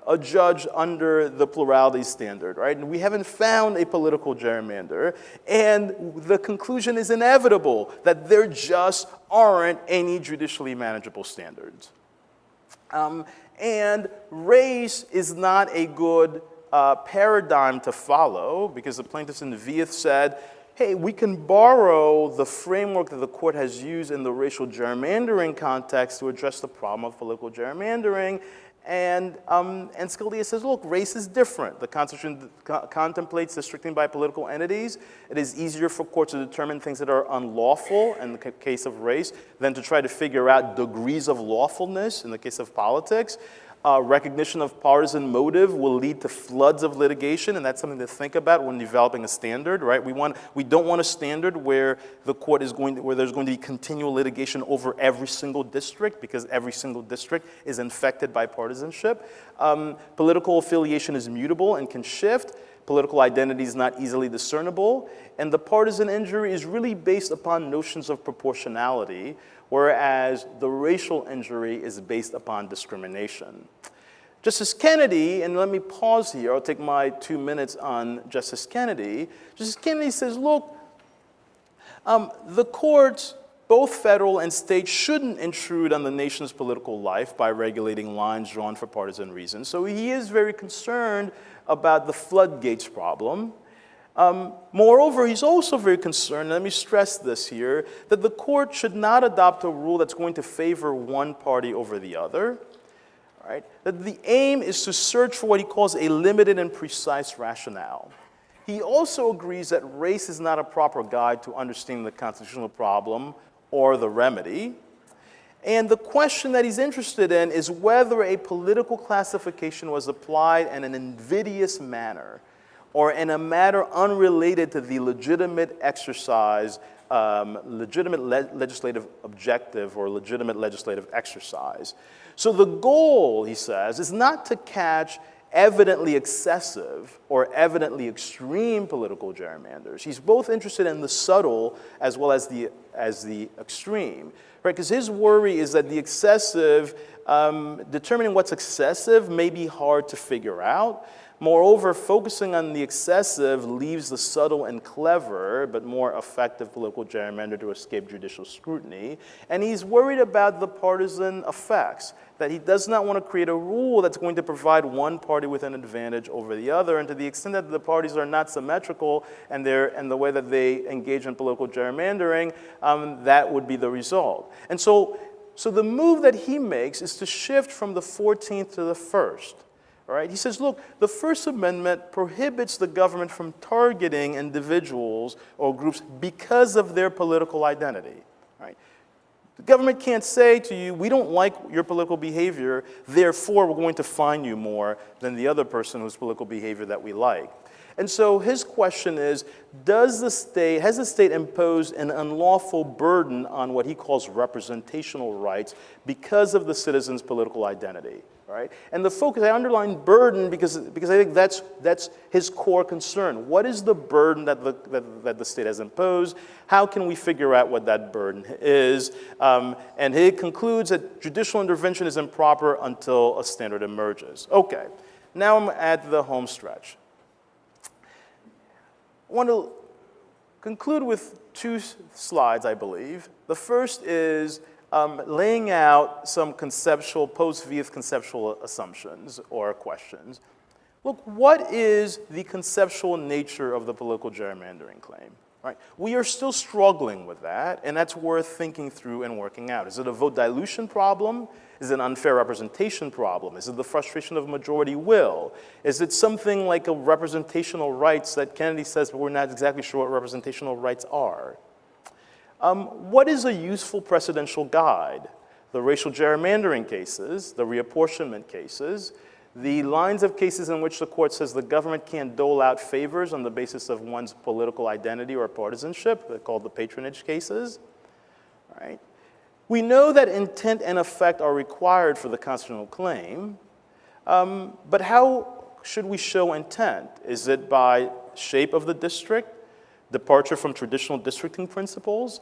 adjudged under the plurality standard, right? And we haven't found a political gerrymander. And the conclusion is inevitable, that there just aren't any judicially manageable standards. And race is not a good paradigm to follow, because the plaintiffs in the Vieth said, hey, we can borrow the framework that the court has used in the racial gerrymandering context to address the problem of political gerrymandering. And Scalia says, look, race is different. The Constitution contemplates districting by political entities. It is easier for courts to determine things that are unlawful in the case of race than to try to figure out degrees of lawfulness in the case of politics. Recognition of partisan motive will lead to floods of litigation, and that's something to think about when developing a standard, right? We don't want a standard where the court is where there's going to be continual litigation over every single district, because every single district is infected by partisanship. Political affiliation is mutable and can shift. Political identity is not easily discernible, and the partisan injury is really based upon notions of proportionality, whereas the racial injury is based upon discrimination. Justice Kennedy, and let me pause here, I'll take my 2 minutes on Justice Kennedy. Justice Kennedy says, look, the courts, both federal and state, shouldn't intrude on the nation's political life by regulating lines drawn for partisan reasons. So he is very concerned about the floodgates problem. Moreover, he's also very concerned, let me stress this here, that the court should not adopt a rule that's going to favor one party over the other. Right? That the aim is to search for what he calls a limited and precise rationale. He also agrees that race is not a proper guide to understanding the constitutional problem or the remedy. And the question that he's interested in is whether a political classification was applied in an invidious manner or in a matter unrelated to the legitimate exercise, legitimate legislative objective or legitimate legislative exercise. So the goal, he says, is not to catch evidently excessive or evidently extreme political gerrymanders. He's both interested in the subtle as well as the extreme, right? Because his worry is that the excessive, determining what's excessive may be hard to figure out. Moreover, focusing on the excessive leaves the subtle and clever, but more effective political gerrymander to escape judicial scrutiny. And he's worried about the partisan effects, that he does not want to create a rule that's going to provide one party with an advantage over the other. And to the extent that the parties are not symmetrical and the way that they engage in political gerrymandering, that would be the result. And so the move that he makes is to shift from the 14th to the 1st. All right? He says, look, the First Amendment prohibits the government from targeting individuals or groups because of their political identity. Right? The government can't say to you, we don't like your political behavior, therefore we're going to fine you more than the other person whose political behavior that we like. And so his question is, has the state imposed an unlawful burden on what he calls representational rights because of the citizen's political identity? Right? And the focus, I underline burden because I think that's his core concern. What is the burden that the state has imposed? How can we figure out what that burden is? And he concludes that judicial intervention is improper until a standard emerges. Okay, now I'm at the home stretch. I want to conclude with 2 slides, I believe. The first is laying out some conceptual, post-Vieth conceptual assumptions or questions. Look, what is the conceptual nature of the political gerrymandering claim? Right? We are still struggling with that, and that's worth thinking through and working out. Is it a vote dilution problem? Is it an unfair representation problem? Is it the frustration of majority will? Is it something like a representational rights that Kennedy says, but we're not exactly sure what representational rights are? What is a useful precedential guide? The racial gerrymandering cases, the reapportionment cases, the lines of cases in which the court says the government can't dole out favors on the basis of one's political identity or partisanship, they're called the patronage cases, right? We know that intent and effect are required for the constitutional claim, but how should we show intent? Is it by shape of the district, departure from traditional districting principles,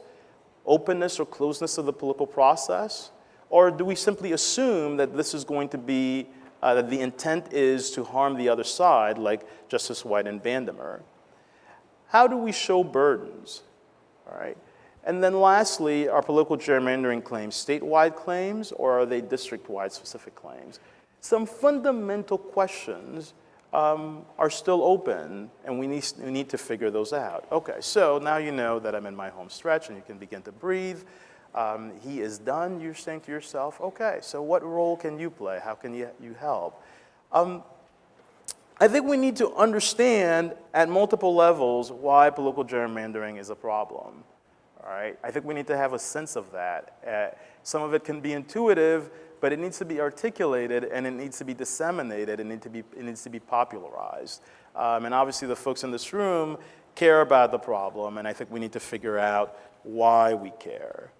openness or closeness of the political process? Or do we simply assume that this is going to be, that the intent is to harm the other side, like Justice White and Vandermeer? How do we show burdens? All right. And then lastly, are political gerrymandering claims statewide claims, or are they district-wide specific claims? Some fundamental questions are still open, and we need to figure those out. Okay, so now you know that I'm in my home stretch, and you can begin to breathe. He is done, you're saying to yourself, okay, so what role can you play? How can you help? I think we need to understand at multiple levels why political gerrymandering is a problem. All right? I think we need to have a sense of that. Some of it can be intuitive, but it needs to be articulated, and it needs to be disseminated, and it needs to be popularized. And obviously the folks in this room care about the problem, and I think we need to figure out why we care.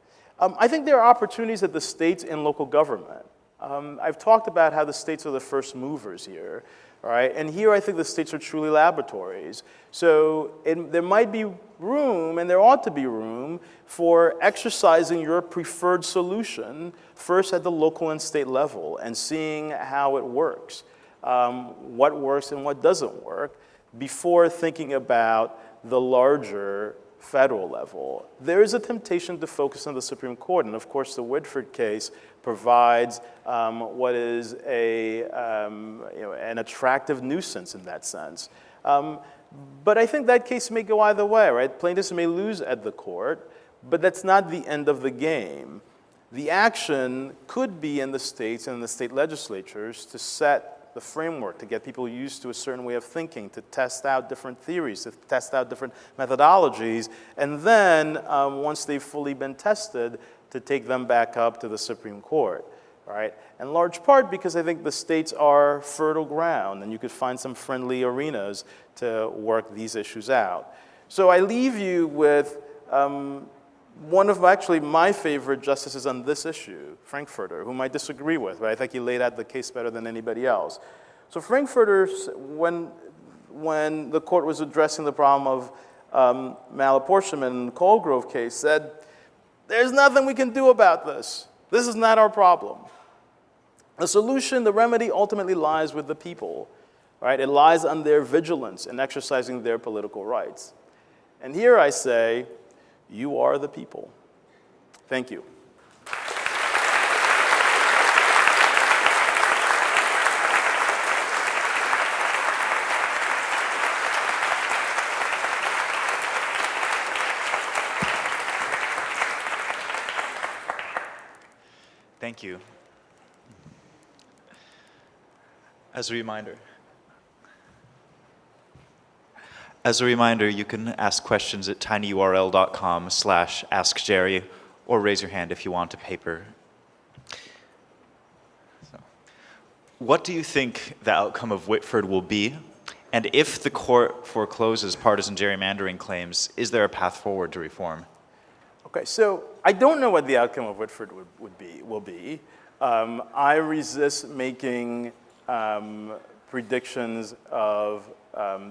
I think there are opportunities at the states and local government. I've talked about how the states are the first movers here. All right, and here I think the states are truly laboratories. So there might be room, and there ought to be room, for exercising your preferred solution first at the local and state level and seeing how it works, what works and what doesn't work, before thinking about the larger federal level. There is a temptation to focus on the Supreme Court, and of course the Whitford case provides what is an attractive nuisance in that sense. But I think that case may go either way, right? Plaintiffs may lose at the court, but that's not the end of the game. The action could be in the states and the state legislatures to set the framework, to get people used to a certain way of thinking, to test out different theories, to test out different methodologies, and then once they've fully been tested, to take them back up to the Supreme Court, all right? In large part because I think the states are fertile ground, and you could find some friendly arenas to work these issues out. So I leave you with one of actually my favorite justices on this issue, Frankfurter, whom I disagree with, but I think he laid out the case better than anybody else. So Frankfurter, when the court was addressing the problem of malapportionment in the Colgrove case, said, there's nothing we can do about this. This is not our problem. The solution, the remedy ultimately lies with the people, right? It lies on their vigilance in exercising their political rights. And here I say, you are the people. Thank you.
Thank you. As a reminder, you can ask questions at tinyurl.com/askjerry, or raise your hand if you want a paper. So, what do you think the outcome of Whitford will be? And if the court forecloses partisan gerrymandering claims, is there a path forward to reform?
Okay, so I don't know what the outcome of Whitford will be. I resist making predictions of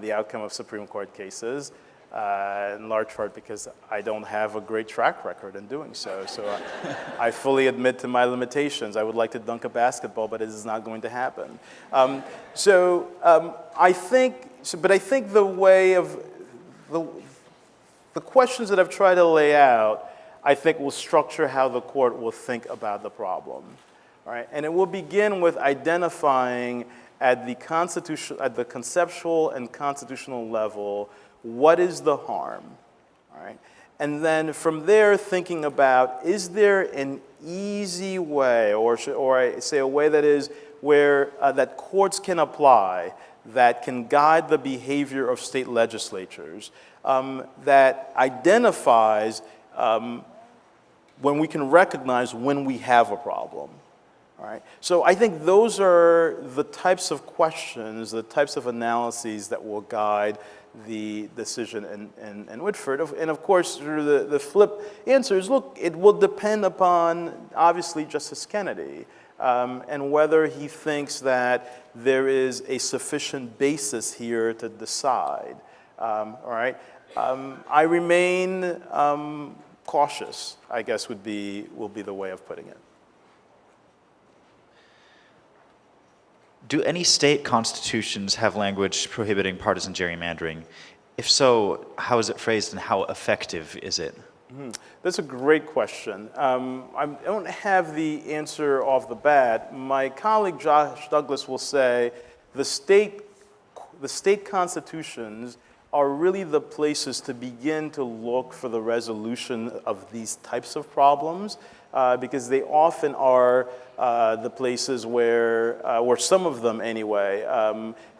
the outcome of Supreme Court cases, in large part because I don't have a great track record in doing so. So I fully admit to my limitations. I would like to dunk a basketball, but it is not going to happen. I think the way of the questions that I've tried to lay out, I think will structure how the court will think about the problem. All right? And it will begin with identifying at the conceptual and constitutional level, what is the harm? All right? And then from there, thinking about, is there an easy way, or I say a way that is where that courts can apply, that can guide the behavior of state legislatures, that identifies when we can recognize when we have a problem. All right? So I think those are the types of questions, the types of analyses that will guide the decision in Whitford. And of course, the flip answer is, look, it will depend upon, obviously, Justice Kennedy. and whether he thinks that there is a sufficient basis here to decide. All right. I remain cautious, I guess will be the way of putting it.
Do any state constitutions have language prohibiting partisan gerrymandering? If so, how is it phrased and how effective is it?
That's a great question. I don't have the answer off the bat. My colleague Josh Douglas will say the state constitutions are really the places to begin to look for the resolution of these types of problems, because they often are the places where some of them anyway,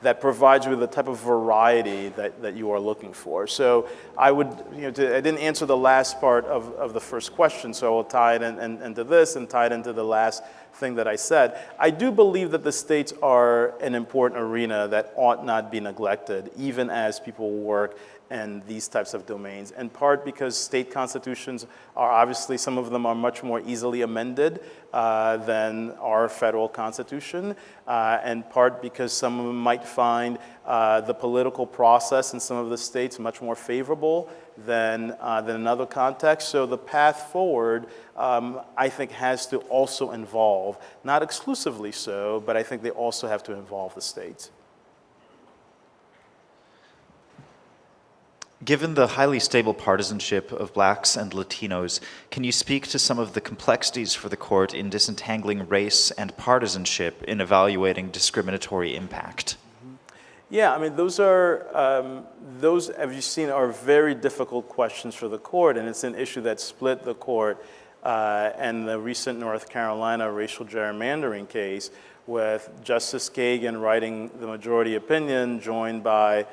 that provides you with the type of variety that you are looking for. So I would, I didn't answer the last part of the first question, so I will tie it into this and tie it into the last thing that I said. I do believe that the states are an important arena that ought not be neglected, even as people work in these types of domains, in part because state constitutions are obviously, some of them are much more easily amended than our federal constitution, and part because some of them might find the political process in some of the states much more favorable than in other contexts. So the path forward, I think, has to also involve, not exclusively so, but I think they also have to involve the states.
Given the highly stable partisanship of blacks and Latinos, can you speak to some of the complexities for the court in disentangling race and partisanship in evaluating discriminatory impact?
Yeah, I mean, those, as you've seen, are very difficult questions for the court, and it's an issue that split the court in the recent North Carolina racial gerrymandering case, with Justice Kagan writing the majority opinion, joined by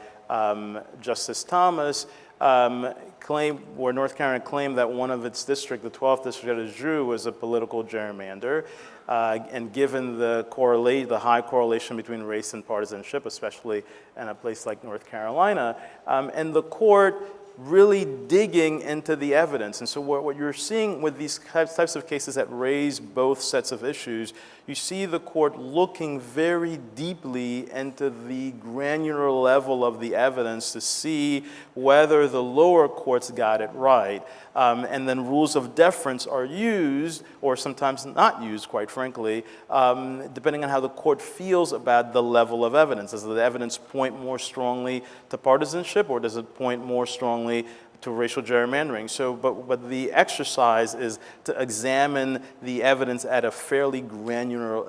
Justice Thomas, where North Carolina claimed that one of its district, the 12th district that is Drew, was a political gerrymander. And given the high correlation between race and partisanship, especially in a place like North Carolina, and the court really digging into the evidence. And so what you're seeing with these types of cases that raise both sets of issues, you see the court looking very deeply into the granular level of the evidence to see whether the lower courts got it right. And then rules of deference are used, or sometimes not used, quite frankly, depending on how the court feels about the level of evidence. Does the evidence point more strongly to partisanship, or does it point more strongly to racial gerrymandering? So, but the exercise is to examine the evidence at a fairly granular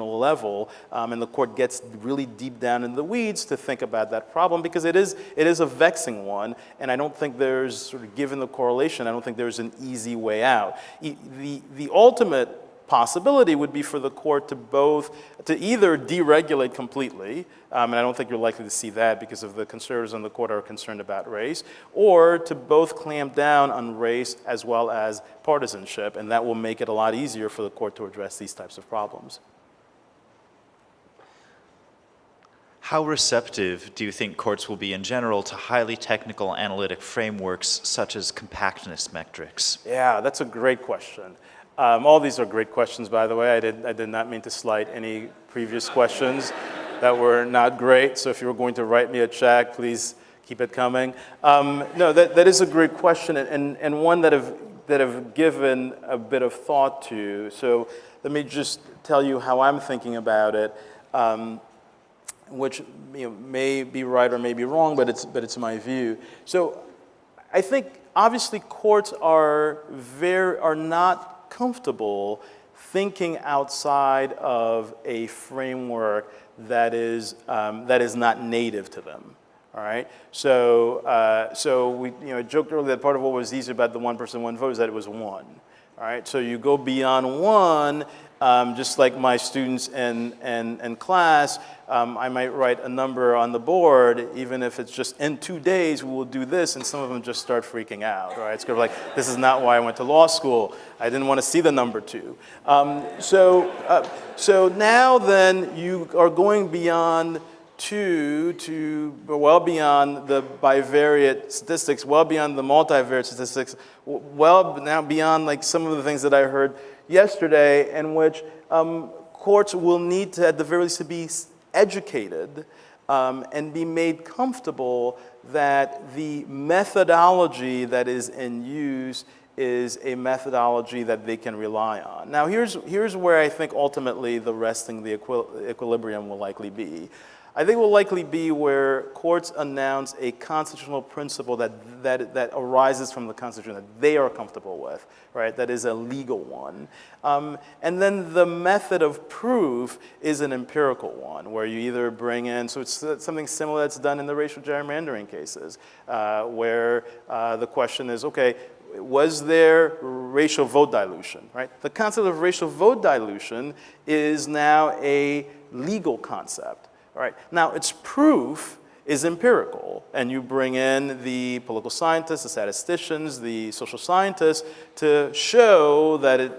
level, and the court gets really deep down in the weeds to think about that problem, because it is a vexing one, and I don't think there's, sort of given the correlation, I don't think there's an easy way out. The ultimate possibility would be for the court to either deregulate completely, and I don't think you're likely to see that because of the conservatives on the court are concerned about race, or to both clamp down on race as well as partisanship, and that will make it a lot easier for the court to address these types of problems.
How receptive do you think courts will be in general to highly technical analytic frameworks such as compactness metrics?
Yeah, that's a great question. All these are great questions, by the way. I did not mean to slight any previous questions that were not great. So if you were going to write me a check, please keep it coming. No, that is a great question, and one that have given a bit of thought to. So let me just tell you how I'm thinking about it, which may be right or may be wrong, but it's my view. So I think obviously courts are not comfortable thinking outside of a framework that is not native to them. All right. So we joked earlier that part of what was easy about the one person, one vote is that it was one. All right. So you go beyond one. Just like my students in class, I might write a number on the board, even if it's just in 2 days we will do this, and some of them just start freaking out, right? It's kind of like, this is not why I went to law school. I didn't want to see the number 2. So now then you are going beyond to well beyond the bivariate statistics, well beyond the multivariate statistics, well now beyond like some of the things that I heard yesterday, in which courts will need to, at the very least, to be educated and be made comfortable that the methodology that is in use is a methodology that they can rely on. Now, here's where I think ultimately the resting the equilibrium will likely be. I think it will likely be where courts announce a constitutional principle that arises from the Constitution that they are comfortable with, right? That is a legal one. And then the method of proof is an empirical one, where you either bring in, so it's something similar that's done in the racial gerrymandering cases, where the question is, okay, was there racial vote dilution, right? The concept of racial vote dilution is now a legal concept. All right. Now, its proof is empirical, and you bring in the political scientists, the statisticians, the social scientists to show that it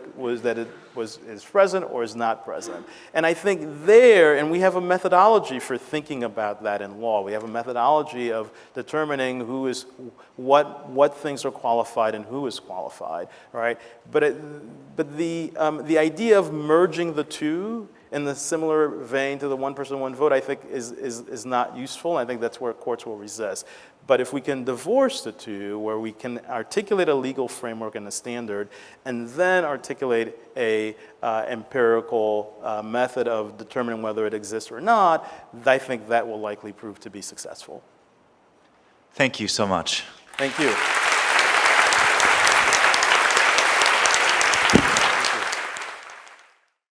is present or is not present. And I think there, and we have a methodology for thinking about that in law. We have a methodology of determining who is what things are qualified and who is qualified. Right. But the idea of merging the two in the similar vein to the one person, one vote, I think is not useful. I think that's where courts will resist. But if we can divorce the two, where we can articulate a legal framework and a standard, and then articulate a empirical method of determining whether it exists or not, I think that will likely prove to be successful.
Thank you so much.
Thank you.